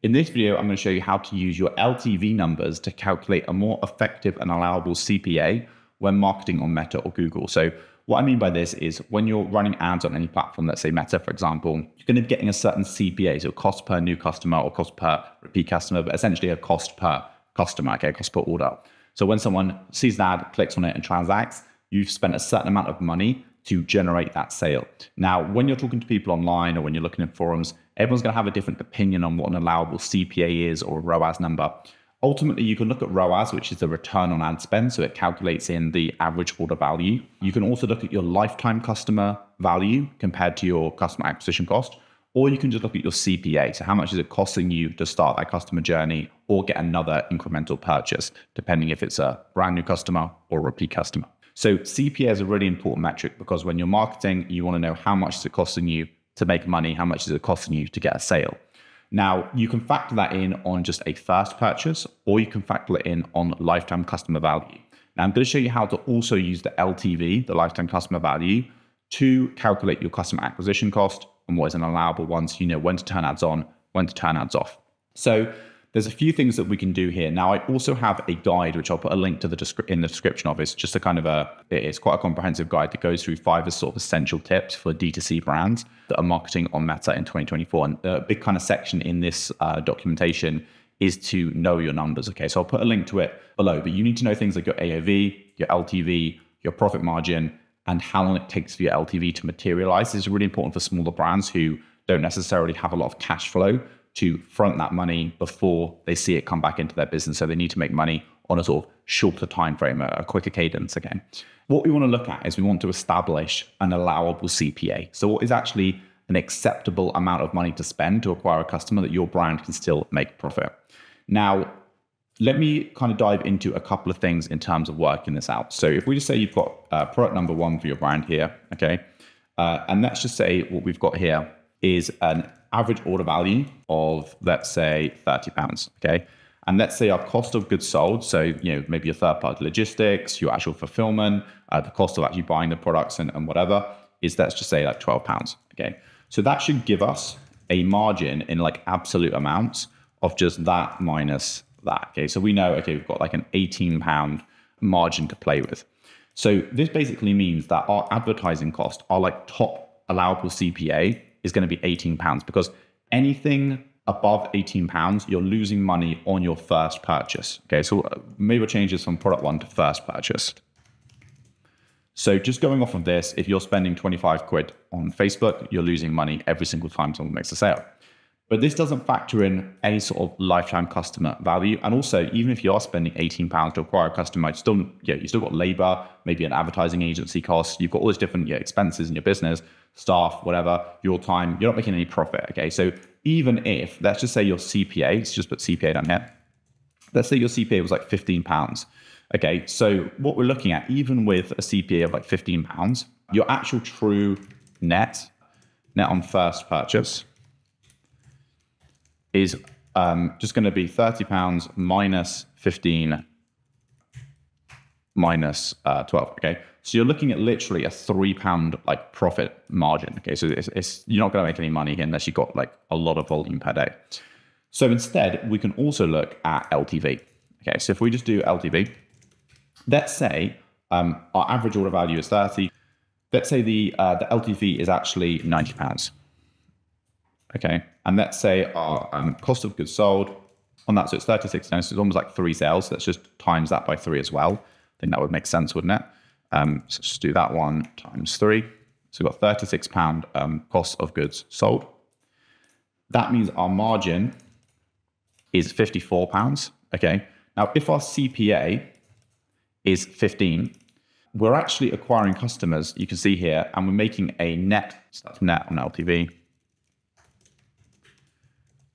In this video, I'm going to show you how to use your LTV numbers to calculate a more effective and allowable CPA when marketing on Meta or Google. So what I mean by this is when you're running ads on any platform, let's say Meta, for example, you're going to be getting a certain CPA, so cost per new customer or cost per repeat customer, but essentially a cost per customer, okay, cost per order. So when someone sees an ad, clicks on it and transacts, you've spent a certain amount of money to generate that sale. Now, when you're talking to people online or when you're looking at forums, everyone's going to have a different opinion on what an allowable CPA is or a ROAS number. Ultimately, you can look at ROAS, which is the return on ad spend. So it calculates in the average order value. You can also look at your lifetime customer value compared to your customer acquisition cost, or you can just look at your CPA. So how much is it costing you to start that customer journey or get another incremental purchase, depending if it's a brand new customer or a repeat customer. So CPA is a really important metric because when you're marketing, you want to know how much is it costing you to make money, how much is it costing you to get a sale. Now, you can factor that in on just a first purchase, or you can factor it in on lifetime customer value. Now, I'm going to show you how to also use the LTV, the lifetime customer value, to calculate your customer acquisition cost and what is an allowable one, so you know when to turn ads on, when to turn ads off. So there's a few things that we can do here. Now, I also have a guide, which I'll put a link to in the description of. It's just it's quite a comprehensive guide that goes through 5 sort of essential tips for D2C brands that are marketing on Meta in 2024. And a big kind of section in this documentation is to know your numbers. Okay, so I'll put a link to it below, but you need to know things like your AOV, your LTV, your profit margin, and how long it takes for your LTV to materialize. This is really important for smaller brands who don't necessarily have a lot of cash flow to front that money before they see it come back into their business. So they need to make money on a sort of shorter time frame, a quicker cadence again. What we want to look at is we want to establish an allowable CPA. So what is actually an acceptable amount of money to spend to acquire a customer that your brand can still make profit. Now, let me kind of dive into a couple of things in terms of working this out. So if we just say you've got product number 1 for your brand here, okay, and let's just say what we've got here is an average order value of, let's say, £30, okay? And let's say our cost of goods sold, so maybe your third-party logistics, your actual fulfillment, the cost of actually buying the products and whatever is, let's just say, like £12, okay? So that should give us a margin in like absolute amounts of just that minus that, okay? So we know, okay, we've got like an £18 margin to play with. So this basically means that our advertising cost, our like top allowable CPA, is going to be £18 because anything above £18, you're losing money on your first purchase. Okay, so maybe we'll change this from product 1 to first purchase. So just going off of this, if you're spending 25 quid on Facebook, you're losing money every single time someone makes a sale. But this doesn't factor in any sort of lifetime customer value. And also, even if you are spending £18 to acquire a customer, you still got labor, maybe an advertising agency cost. You've got all these different expenses in your business, staff, whatever, your time. You're not making any profit. Okay, so even if, let's just say your CPA, let's just put CPA down here. Let's say your CPA was like £15. Okay, so what we're looking at, even with a CPA of like £15, your actual true net on first purchase is just going to be £30 minus 15 minus 12. Okay, so you're looking at literally a £3 like profit margin. Okay, so you're not going to make any money here unless you've got like a lot of volume per day. So instead, we can also look at LTV. Okay, so if we just do LTV, let's say our average order value is 30. Let's say the LTV is actually £90. Okay, and let's say our cost of goods sold on that, so it's 36 now, so it's almost like 3 sales. So let's just times that by 3 as well. I think that would make sense, wouldn't it? So just do that one times 3. So we've got £36 cost of goods sold. That means our margin is £54. Okay, now if our CPA is 15, we're actually acquiring customers, you can see here, and we're making a net, so that's net on LTV,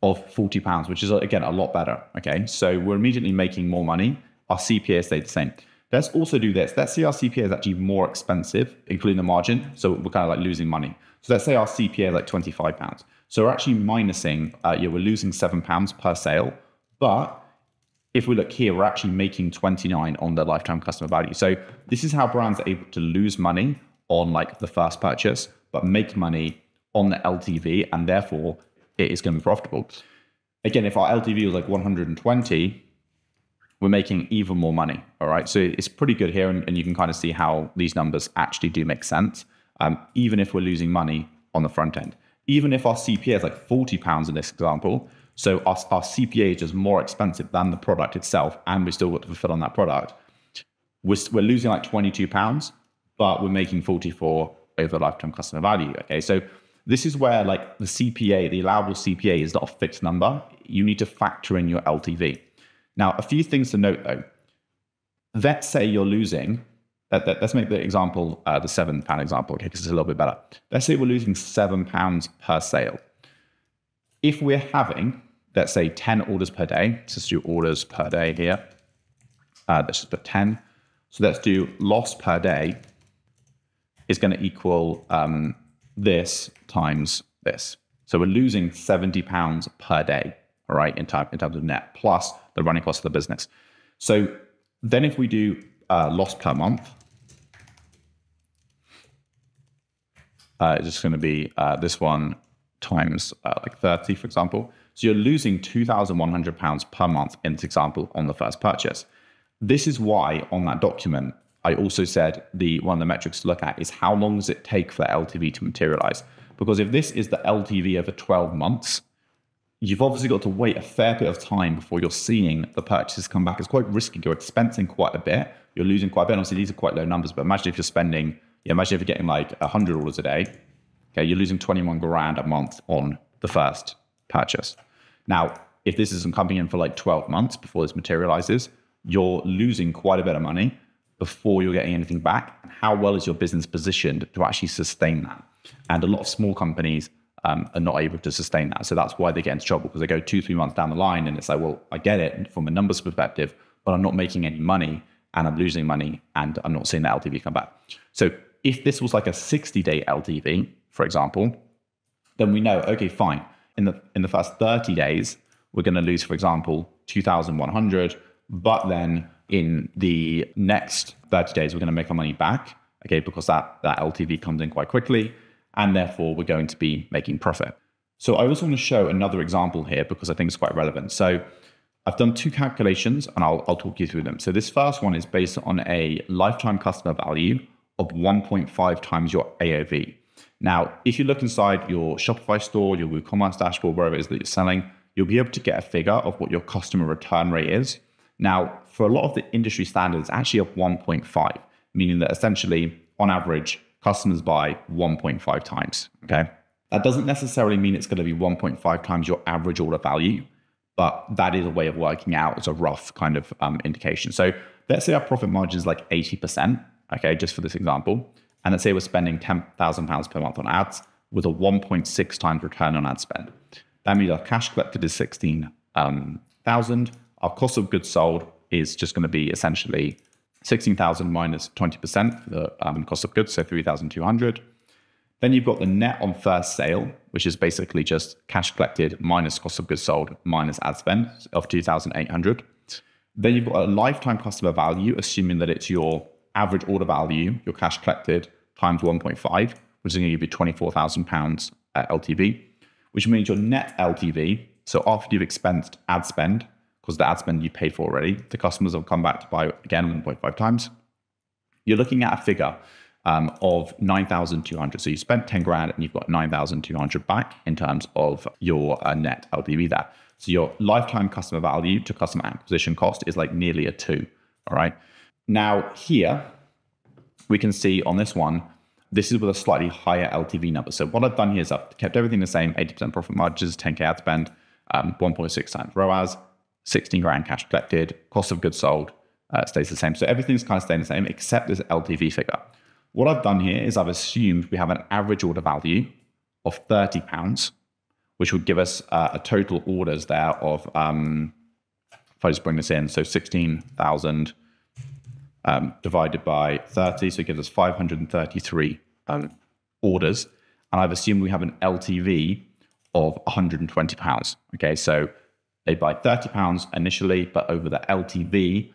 of £40, which is, again, a lot better. Okay, so we're immediately making more money. Our CPA stayed the same. Let's also do this. Let's say our CPA is actually more expensive, including the margin. So we're kind of like losing money. So let's say our CPA is like £25. So we're actually minusing, we're losing £7 per sale. But if we look here, we're actually making 29 on the lifetime customer value. So this is how brands are able to lose money on like the first purchase, but make money on the LTV, and therefore it is going to be profitable. Again, if our LTV was like 120, we're making even more money. All right. So it's pretty good here. And you can kind of see how these numbers actually do make sense, even if we're losing money on the front end. Even if our CPA is like £40 in this example, so our CPA is just more expensive than the product itself, and we still got to fulfill on that product, we're losing like £22, but we're making 44 over lifetime customer value. Okay. So this is where like the CPA, the allowable CPA is not a fixed number. You need to factor in your LTV. Now, a few things to note though. Let's say you're losing, let's make the example, the £7 example, okay, because it's a little bit better. Let's say we're losing £7 per sale. If we're having, let's say 10 orders per day, let's just do orders per day here. Let's just put 10. So let's do loss per day is going to equal this times this. So we're losing £70 per day, all right, in terms of net, plus the running cost of the business. So then if we do loss per month, it's just going to be this one times like 30, for example. So you're losing £2,100 per month in this example on the first purchase. This is why on that document, I also said one of the metrics to look at is how long does it take for the LTV to materialize? Because if this is the LTV over 12 months, you've obviously got to wait a fair bit of time before you're seeing the purchases come back. It's quite risky. You're expensing quite a bit. You're losing quite a bit. Obviously, these are quite low numbers, but imagine if you're spending, imagine if you're getting like 100 orders a day. Okay, you're losing 21 grand a month on the first purchase. Now, if this isn't coming in for like 12 months before this materializes, you're losing quite a bit of money before you're getting anything back. How well is your business positioned to actually sustain that? And a lot of small companies are not able to sustain that. So that's why they get into trouble, because they go 2-3 months down the line and it's like, well, I get it from a numbers perspective, but I'm not making any money and I'm losing money and I'm not seeing the LTV come back. So if this was like a 60-day LTV, for example, then we know, okay, fine. In the first 30 days, we're going to lose, for example, 2,100, but then in the next 30 days, we're going to make our money back, okay, because that LTV comes in quite quickly, and therefore we're going to be making profit. So I also want to show another example here because I think it's quite relevant. So I've done 2 calculations and I'll talk you through them. So this first one is based on a lifetime customer value of 1.5 times your AOV. Now, if you look inside your Shopify store, your WooCommerce dashboard, wherever it is that you're selling, you'll be able to get a figure of what your customer return rate is. Now, for a lot of the industry standards, it's actually of 1.5, meaning that essentially, on average, customers buy 1.5 times, okay? That doesn't necessarily mean it's going to be 1.5 times your average order value, but that is a way of working out. It's a rough kind of indication. So let's say our profit margin is like 80%, okay, just for this example. And let's say we're spending £10,000 per month on ads with a 1.6 times return on ad spend. That means our cash collected is 16,000. Our cost of goods sold is just going to be essentially 16,000 minus 20% for the cost of goods, so 3,200. Then you've got the net on first sale, which is basically just cash collected minus cost of goods sold minus ad spend of 2,800. Then you've got a lifetime customer value, assuming that it's your average order value, your cash collected times 1.5, which is going to give you £24,000 LTV, which means your net LTV, so after you've expensed ad spend, because the ad spend you paid for already, the customers will come back to buy again 1.5 times. You're looking at a figure of 9,200. So you spent 10 grand and you've got 9,200 back in terms of your net LTV there. So your lifetime customer value to customer acquisition cost is like nearly a 2. All right. Now here we can see on this one, this is with a slightly higher LTV number. So what I've done here is I've kept everything the same, 80% profit margins, 10K ad spend, 1.6 times ROAS, 16 grand cash collected, cost of goods sold stays the same. So everything's kind of staying the same except this LTV figure. What I've done here is I've assumed we have an average order value of £30, which would give us a total orders there of, if I just bring this in, so 16,000 divided by 30, so it gives us 533 orders. And I've assumed we have an LTV of £120. Okay, so they buy £30 initially, but over the LTV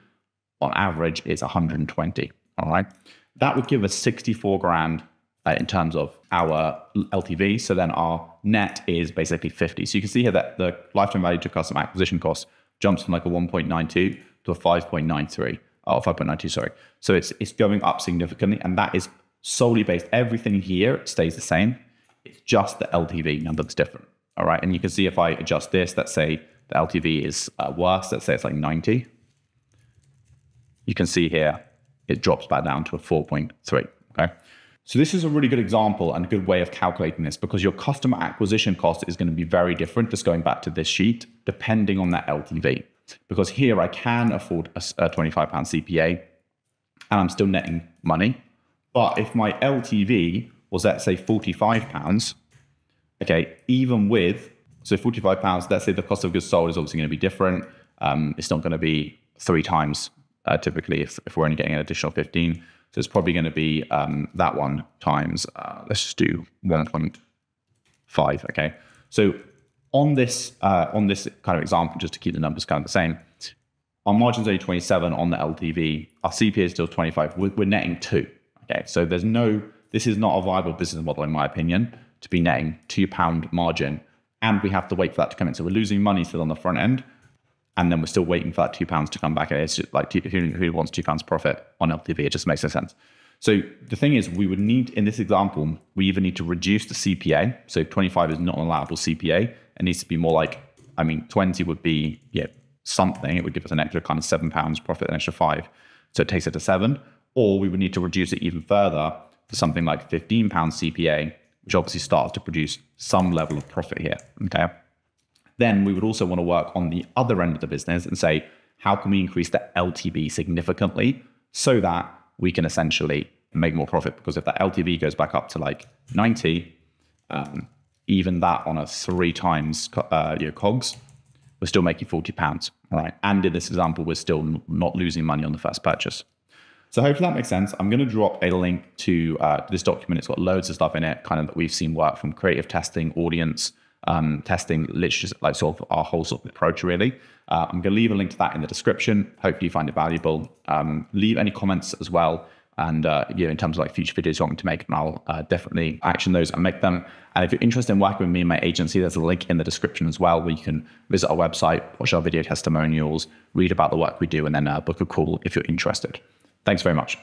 on average is 120. All right, that would give us 64 grand in terms of our LTV. So then our net is basically 50. So you can see here that the lifetime value to customer acquisition cost jumps from like a 1.92 to a 5.93, or 5.92, sorry. So it's going up significantly, and that is solely based, everything here stays the same. It's just the LTV number that's different. All right. And you can see if I adjust this, let's say the LTV is worse, let's say it's like 90. You can see here, it drops back down to a 4.3. Okay. So this is a really good example and a good way of calculating this, because your customer acquisition cost is going to be very different, just going back to this sheet, depending on that LTV. Because here I can afford a £25 CPA and I'm still netting money. But if my LTV was, let's say, £45, okay, even with, so £45, let's say the cost of goods sold is obviously going to be different. It's not going to be 3 times typically if we're only getting an additional 15. So it's probably going to be that one times, let's just do 1.5, okay? So on this kind of example, just to keep the numbers kind of the same, our margin's only 27 on the LTV, our CPA is still 25, we're netting 2, okay? So this is not a viable business model in my opinion, to be netting £2 margin, and we have to wait for that to come in. So we're losing money still on the front end, and then we're still waiting for that £2 to come back. And it's just like, who wants £2 profit on LTV? It just makes no sense. So the thing is, we would need, in this example, we either need to reduce the CPA. So 25 is not an allowable CPA. It needs to be more like, 20 would be something. It would give us an extra kind of £7 profit, an extra 5. So it takes it to 7. Or we would need to reduce it even further to something like £15 CPA, which obviously starts to produce some level of profit here. Okay. Then we would also want to work on the other end of the business and say, how can we increase the LTV significantly so that we can essentially make more profit? Because if that LTV goes back up to like 90, even that on a 3 times COGS, we're still making £40. All right. And in this example, we're still not losing money on the first purchase. So hopefully that makes sense. I'm going to drop a link to this document. It's got loads of stuff in it, kind of that we've seen work from creative testing, audience testing, literally just like sort of our whole sort of approach really. I'm going to leave a link to that in the description. Hopefully you find it valuable. Leave any comments as well. And in terms of like future videos you want me to make, and I'll definitely action those and make them. And if you're interested in working with me and my agency, there's a link in the description as well, where you can visit our website, watch our video testimonials, read about the work we do, and then book a call if you're interested. Thanks very much.